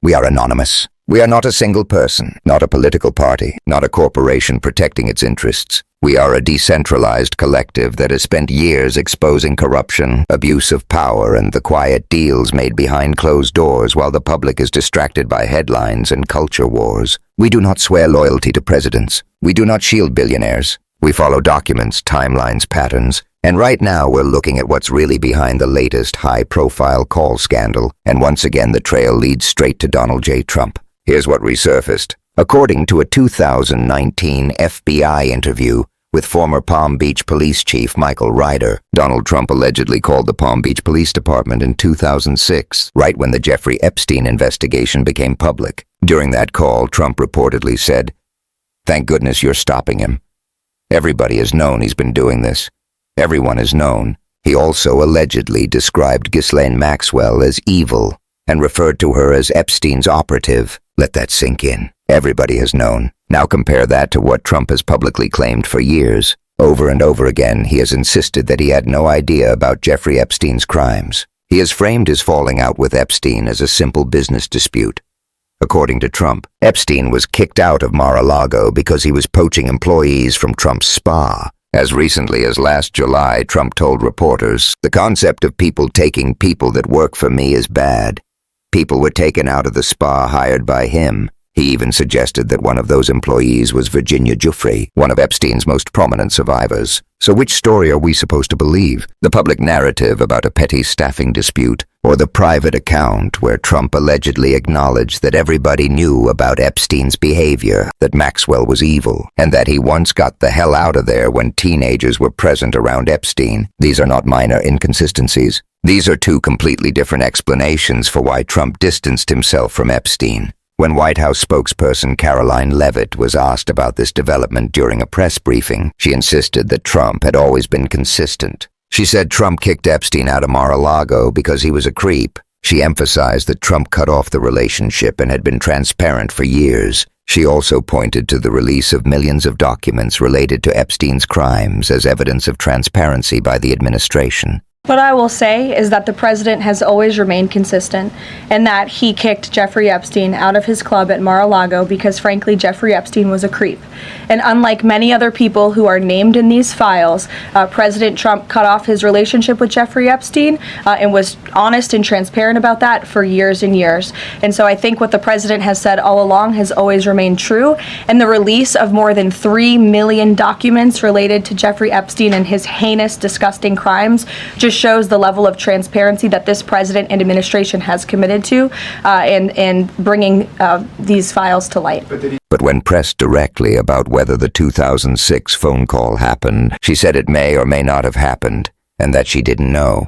We are anonymous. We are not a single person, not a political party, not a corporation protecting its interests. We are a decentralized collective that has spent years exposing corruption, abuse of power, and the quiet deals made behind closed doors while the public is distracted by headlines and culture wars. We do not swear loyalty to presidents. We do not shield billionaires. We follow documents, timelines, patterns. And right now we're looking at what's really behind the latest high-profile call scandal. And once again, the trail leads straight to Donald J. Trump. Here's what resurfaced. According to a 2019 FBI interview with former Palm Beach Police Chief Michael Ryder, Donald Trump allegedly called the Palm Beach Police Department in 2006, right when the Jeffrey Epstein investigation became public. During that call, Trump reportedly said, "Thank goodness you're stopping him. Everybody has known he's been doing this. Everyone has known." He also allegedly described Ghislaine Maxwell as evil and referred to her as Epstein's operative. Let that sink in. Everybody has known. Now compare that to what Trump has publicly claimed for years. Over and over again, he has insisted that he had no idea about Jeffrey Epstein's crimes. He has framed his falling out with Epstein as a simple business dispute. According to Trump, Epstein was kicked out of Mar-a-Lago because he was poaching employees from Trump's spa. As recently as last July, Trump told reporters, "The concept of people taking people that work for me is bad. People were taken out of the spa hired by him." He even suggested that one of those employees was Virginia Giuffre, one of Epstein's most prominent survivors. So which story are we supposed to believe? The public narrative about a petty staffing dispute, or the private account where Trump allegedly acknowledged that everybody knew about Epstein's behavior, that Maxwell was evil, and that he once got the hell out of there when teenagers were present around Epstein? These are not minor inconsistencies. These are two completely different explanations for why Trump distanced himself from Epstein. When White House spokesperson Caroline Leavitt was asked about this development during a press briefing, she insisted that Trump had always been consistent. She said Trump kicked Epstein out of Mar-a-Lago because he was a creep. She emphasized that Trump cut off the relationship and had been transparent for years. She also pointed to the release of millions of documents related to Epstein's crimes as evidence of transparency by the administration. What I will say is that the president has always remained consistent and that he kicked Jeffrey Epstein out of his club at Mar-a-Lago because, frankly, Jeffrey Epstein was a creep. And unlike many other people who are named in these files, President Trump cut off his relationship with Jeffrey Epstein and was honest and transparent about that for years and years. And so I think what the president has said all along has always remained true. And the release of more than 3 million documents related to Jeffrey Epstein and his heinous, disgusting crimes just shows the level of transparency that this president and administration has committed to in bringing these files to light. But when pressed directly about whether the 2006 phone call happened, she said it may or may not have happened, and that she didn't know.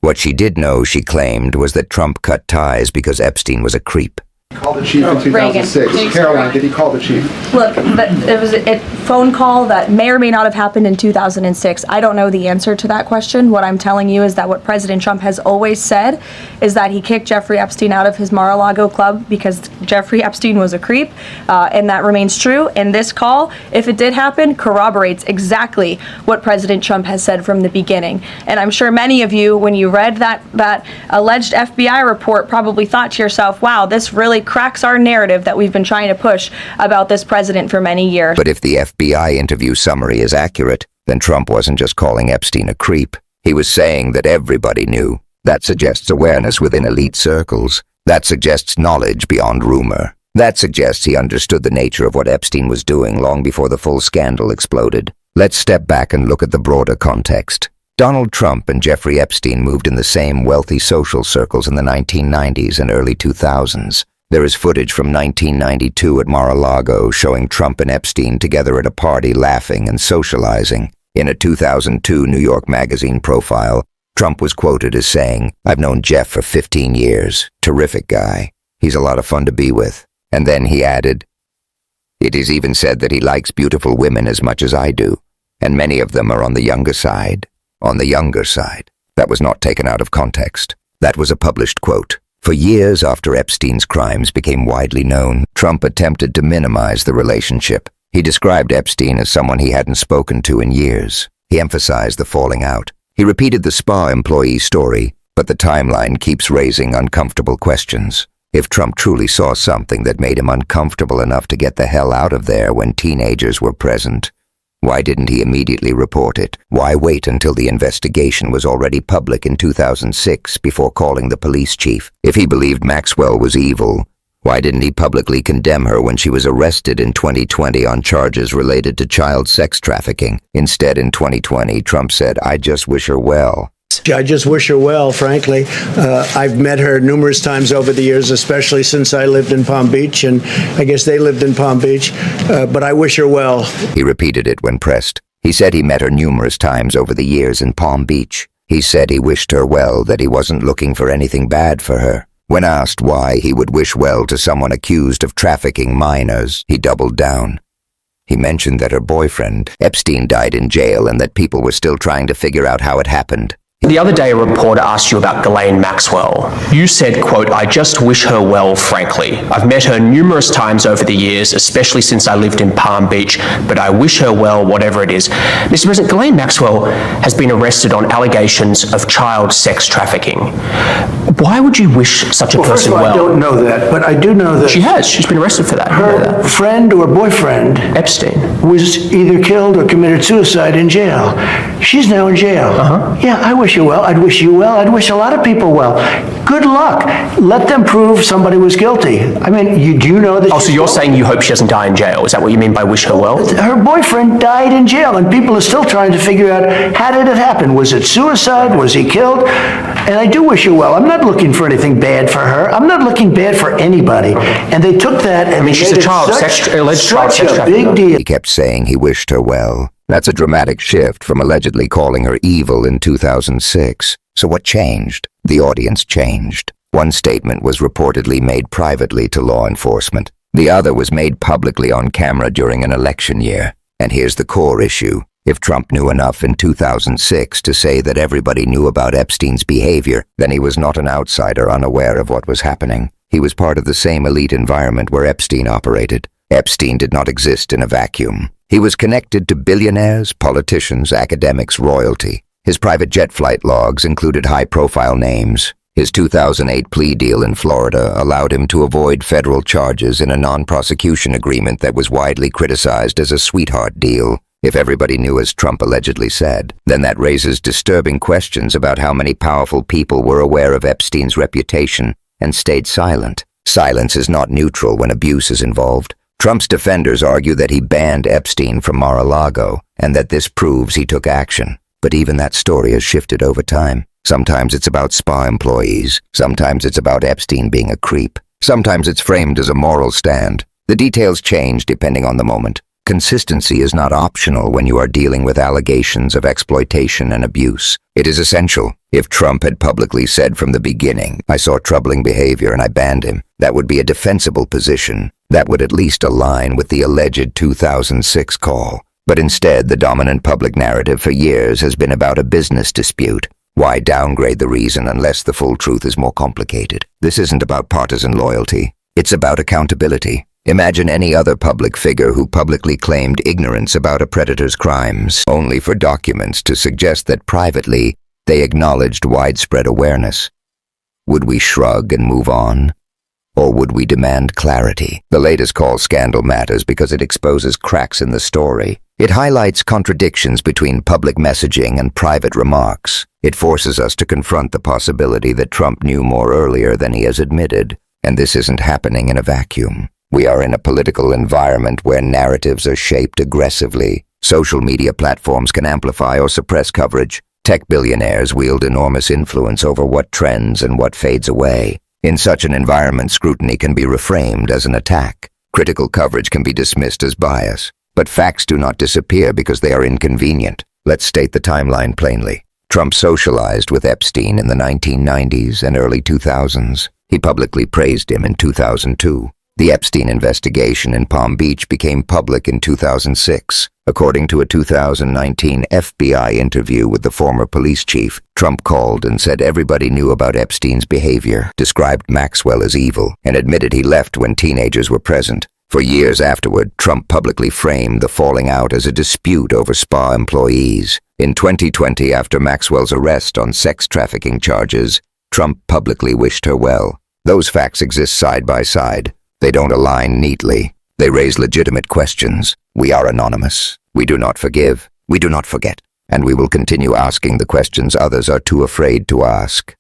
What she did know, she claimed, was that Trump cut ties because Epstein was a creep. Called the chief in 2006. Reagan. Caroline, did he call the chief? Look, it was a phone call that may or may not have happened in 2006. I don't know the answer to that question. What I'm telling you is that what President Trump has always said is that he kicked Jeffrey Epstein out of his Mar-a-Lago club because Jeffrey Epstein was a creep, and that remains true. And this call, if it did happen, corroborates exactly what President Trump has said from the beginning. And I'm sure many of you, when you read that alleged FBI report, probably thought to yourself, wow, this really cracks our narrative that we've been trying to push about this president for many years. But if the FBI interview summary is accurate, then Trump wasn't just calling Epstein a creep. He was saying that everybody knew. That suggests awareness within elite circles. That suggests knowledge beyond rumor. That suggests he understood the nature of what Epstein was doing long before the full scandal exploded. Let's step back and look at the broader context. Donald Trump and Jeffrey Epstein moved in the same wealthy social circles in the 1990s and early 2000s. There is footage from 1992 at Mar-a-Lago showing Trump and Epstein together at a party laughing and socializing. In a 2002 New York Magazine profile, Trump was quoted as saying, "I've known Jeff for 15 years. Terrific guy. He's a lot of fun to be with." And then he added, "It is even said that he likes beautiful women as much as I do, and many of them are on the younger side." On the younger side. That was not taken out of context. That was a published quote. For years after Epstein's crimes became widely known, Trump attempted to minimize the relationship. He described Epstein as someone he hadn't spoken to in years. He emphasized the falling out. He repeated the spa employee story, but the timeline keeps raising uncomfortable questions. If Trump truly saw something that made him uncomfortable enough to get the hell out of there when teenagers were present, why didn't he immediately report it? Why wait until the investigation was already public in 2006 before calling the police chief? If he believed Maxwell was evil, why didn't he publicly condemn her when she was arrested in 2020 on charges related to child sex trafficking? Instead, in 2020, Trump said, "I just wish her well." I just wish her well, frankly. I've met her numerous times over the years, especially since I lived in Palm Beach, and I guess they lived in Palm Beach, but I wish her well. He repeated it when pressed. He said he met her numerous times over the years in Palm Beach. He said he wished her well, that he wasn't looking for anything bad for her. When asked why he would wish well to someone accused of trafficking minors, he doubled down. He mentioned that her boyfriend, Epstein, died in jail and that people were still trying to figure out how it happened. The other day, a reporter asked you about Ghislaine Maxwell. You said, quote, "I just wish her well, frankly. I've met her numerous times over the years, especially since I lived in Palm Beach, but I wish her well, whatever it is." Mr. President, Ghislaine Maxwell has been arrested on allegations of child sex trafficking. Why would you wish such a First person of all, well? I don't know that, but I do know that She has. She's been arrested for that. You know her that. friend or boyfriend Epstein. was either killed or committed suicide in jail. She's now in jail. Yeah, I wish you well. I'd wish you well. I'd wish a lot of people well. Good luck. Let them prove somebody was guilty. I mean, do you know that? Oh, so you're saying you hope she doesn't die in jail? Is that what you mean by wish her well? Her boyfriend died in jail, and people are still trying to figure out, how did it happen? Was it suicide? Was he killed? And I do wish her well. I'm not looking for anything bad for her. I'm not looking bad for anybody. And they took that and mean, she's made a it child alleged child sex such a trafficker. big deal. He kept saying he wished her well. That's a dramatic shift from allegedly calling her evil in 2006. So what changed? The audience changed. One statement was reportedly made privately to law enforcement. The other was made publicly on camera during an election year. And here's the core issue. If Trump knew enough in 2006 to say that everybody knew about Epstein's behavior, then he was not an outsider unaware of what was happening. He was part of the same elite environment where Epstein operated. Epstein did not exist in a vacuum. He was connected to billionaires, politicians, academics, royalty. His private jet flight logs included high-profile names. His 2008 plea deal in Florida allowed him to avoid federal charges in a non-prosecution agreement that was widely criticized as a sweetheart deal. If everybody knew as Trump allegedly said, then that raises disturbing questions about how many powerful people were aware of Epstein's reputation and stayed silent. Silence is not neutral when abuse is involved. Trump's defenders argue that he banned Epstein from Mar-a-Lago and that this proves he took action. But even that story has shifted over time. Sometimes it's about spa employees. Sometimes it's about Epstein being a creep. Sometimes it's framed as a moral stand. The details change depending on the moment. Consistency is not optional when you are dealing with allegations of exploitation and abuse. It is essential. If Trump had publicly said from the beginning, "I saw troubling behavior and I banned him," that would be a defensible position. That would at least align with the alleged 2006 call. But instead, the dominant public narrative for years has been about a business dispute. Why downgrade the reason unless the full truth is more complicated? This isn't about partisan loyalty. It's about accountability. Imagine any other public figure who publicly claimed ignorance about a predator's crimes, only for documents to suggest that privately they acknowledged widespread awareness. Would we shrug and move on? Or would we demand clarity? The latest call scandal matters because it exposes cracks in the story. It highlights contradictions between public messaging and private remarks. It forces us to confront the possibility that Trump knew more earlier than he has admitted. And this isn't happening in a vacuum. We are in a political environment where narratives are shaped aggressively. Social media platforms can amplify or suppress coverage. Tech billionaires wield enormous influence over what trends and what fades away. In such an environment, scrutiny can be reframed as an attack. Critical coverage can be dismissed as bias. But facts do not disappear because they are inconvenient. Let's state the timeline plainly. Trump socialized with Epstein in the 1990s and early 2000s. He publicly praised him in 2002. The Epstein investigation in Palm Beach became public in 2006. According to a 2019 FBI interview with the former police chief, Trump called and said everybody knew about Epstein's behavior, described Maxwell as evil, and admitted he left when teenagers were present. For years afterward, Trump publicly framed the falling out as a dispute over spa employees. In 2020, after Maxwell's arrest on sex trafficking charges, Trump publicly wished her well. Those facts exist side by side. They don't align neatly. They raise legitimate questions. We are anonymous. We do not forgive. We do not forget. And we will continue asking the questions others are too afraid to ask.